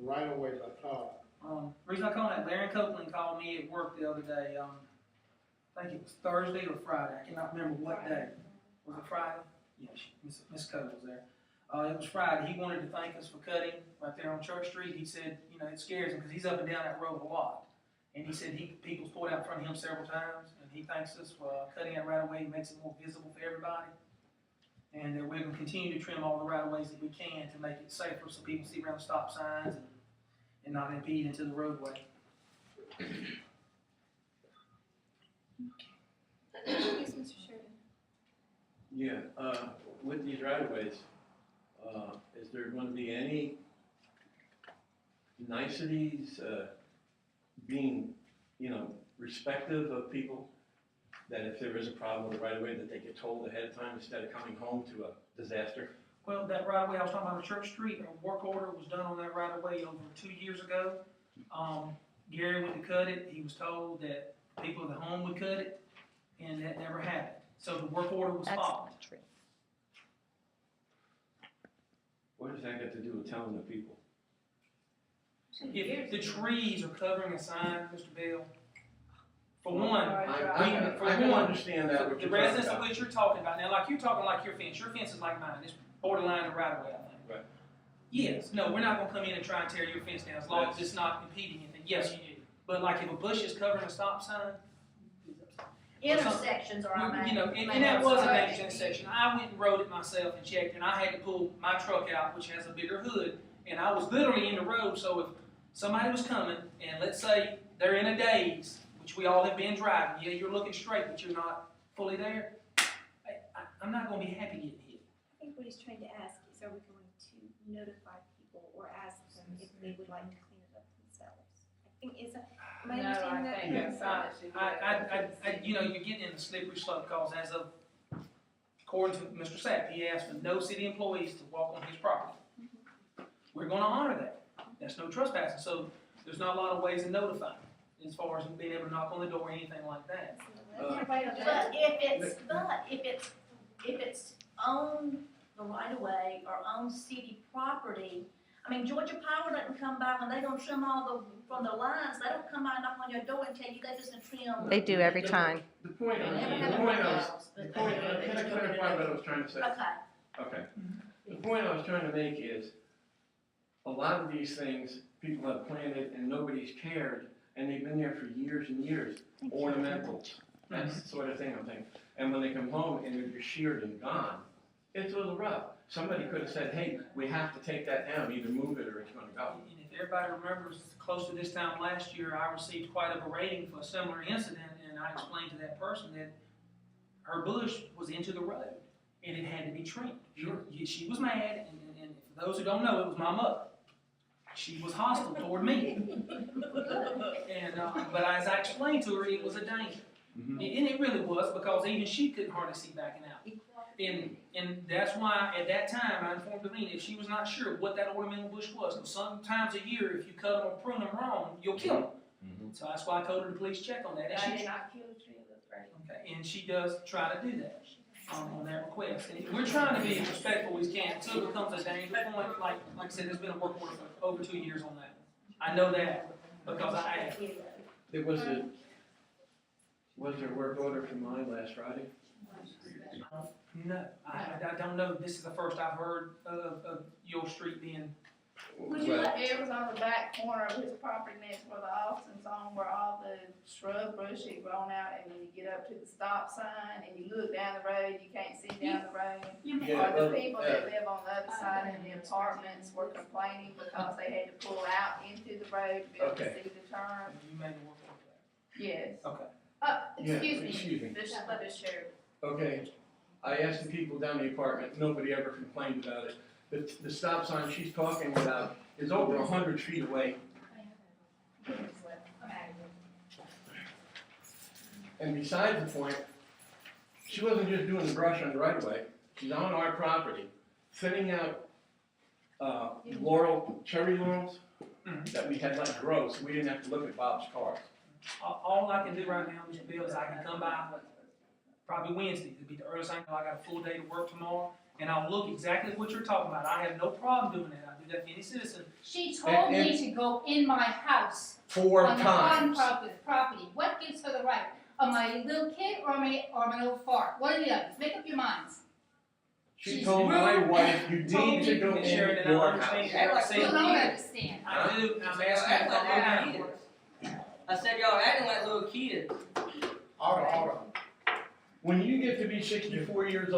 right away by Todd. Reason I called that, Larry Copeland called me at work the other day. I think it was Thursday or Friday. I cannot remember what day. Was it Friday? Yes, Miss Coe was there. It was Friday. He wanted to thank us for cutting right there on Church Street. He said, you know, it scares him because he's up and down that road a lot. And he said people's pulled out in front of him several times, and he thanks us for cutting that right away. It makes it more visible for everybody. And we're going to continue to trim all the right of ways that we can to make it safer so people see around the stop signs and not impede into the roadway. Yes, Mr. Sheridan. Yeah, with these right-of-ways, is there going to be any niceties being, you know, respective of people? That if there is a problem with the right-of-way, that they get told ahead of time instead of coming home to a disaster? Well, that right-of-way I was talking about on Church Street, a work order was done on that right-of-way over 2 years ago. Gary went to cut it. He was told that people at the home would cut it, and that never happened. So the work order was followed. That's not true. What does that got to do with telling the people? If the trees are covering a sign, Mr. Bell, for one, I can understand that. What the you're residents talking of which you're talking about, now like you're talking like your fence is like mine, it's borderline the right of way, I think. Right. Yes, no, we're not gonna come in and try and tear your fence down as long as it's not impeding anything, yes, you do. But like if a bush is covering a stop sign. Intersections are our main. You know, and that was a dangerous intersection. I went and rode it myself and checked, and I had to pull my truck out, which has a bigger hood, and I was literally in the road, so if somebody was coming, and let's say they're in a daze, which we all have been driving, yeah, you're looking straight, but you're not fully there, I'm not going to be happy getting hit. I think what he's trying to ask is, are we going to notify people or ask them if they would like to clean it up themselves? I think, is that, am I understanding that? You know, you're getting in the slippery slope, because as of, according to Mr. Sapp, he asked for no city employees to walk on his property. We're going to honor that. That's no trespassing, so there's not a lot of ways to notify as far as being able to knock on the door or anything like that. But if it's on the right of way or on city property, I mean, Georgia Power doesn't come by when they don't trim all from the lines. They don't come by and knock on your door and tell you they're just gonna trim. They do every time. The point They I never have can I clarify what I was trying to say? Okay. Okay. The point I was trying to make is, a lot of these things people have planted and nobody's cared, and they've been there for years and years. Ornamentals, that's the sort of thing I'm thinking. And when they come home and they're just sheared and gone, it's a little rough. Somebody could have said, hey, we have to take that down, either move it or it's going to go. And if everybody remembers, close to this time last year, I received quite a berating for a similar incident, and I explained to that person that her bush was into the road, and it had to be trimmed. Sure. She was mad, and for those who don't know, it was my mother. She was hostile toward me. And but as I explained to her, it was a danger. Mm-hmm. And it really was, because even she couldn't hardly see backing out. And that's why at that time I informed Devine if she was not sure what that ornamental bush was. Because sometimes a year, if you cut them or prune them wrong, you'll kill them. Mm-hmm. So that's why I told her to please check on that. And I did not kill the tree, that's right. okay, and she does try to do that on that request. And we're trying to be as respectful as we can until it becomes a danger point. Like I said, there's been a work order for over 2 years on that. I know that because I asked. Was there a work order for mine last Friday? No, I don't know. This is the first I've heard of your street being. It was on the back corner of his property next where the Austin's on, where all the shrub brush had grown out, and when you get up to the stop sign and you look down the road, you can't see down the road. Or the people that live on the other side in the apartments were complaining because they had to pull out into the road to be able to see the turn. You made a work order. Yes. Okay. Excuse me. This is Sheridan. Okay, I asked the people down the apartment, nobody ever complained about it. The stop sign she's talking about is over 100 feet away. And besides the point, she wasn't just doing the brush on the right of way, she's on our property, thinning out cherry laurels that we had let grow, so we didn't have to look at Bob's cars. All I can do right now, Mr. Bill, is I can come by probably Wednesday. It'll be the earliest I can go. I got a full day to work tomorrow, and I'll look exactly what you're talking about. I have no problem doing that. I do that for any citizen. She told me to go in my house 4 on the bottom times. property. What gives her the right? Am I a little kid or am I a little fart? What are the others? Make up your minds. She She's told my rude. wife, you Told need to me- go in Sheridan, I your understand. house. You're Act like saying You don't kids. understand. I do, I'm asking Act if like I'm little looking kids. I said y'all acting like little kids. When you get to be 64 years old.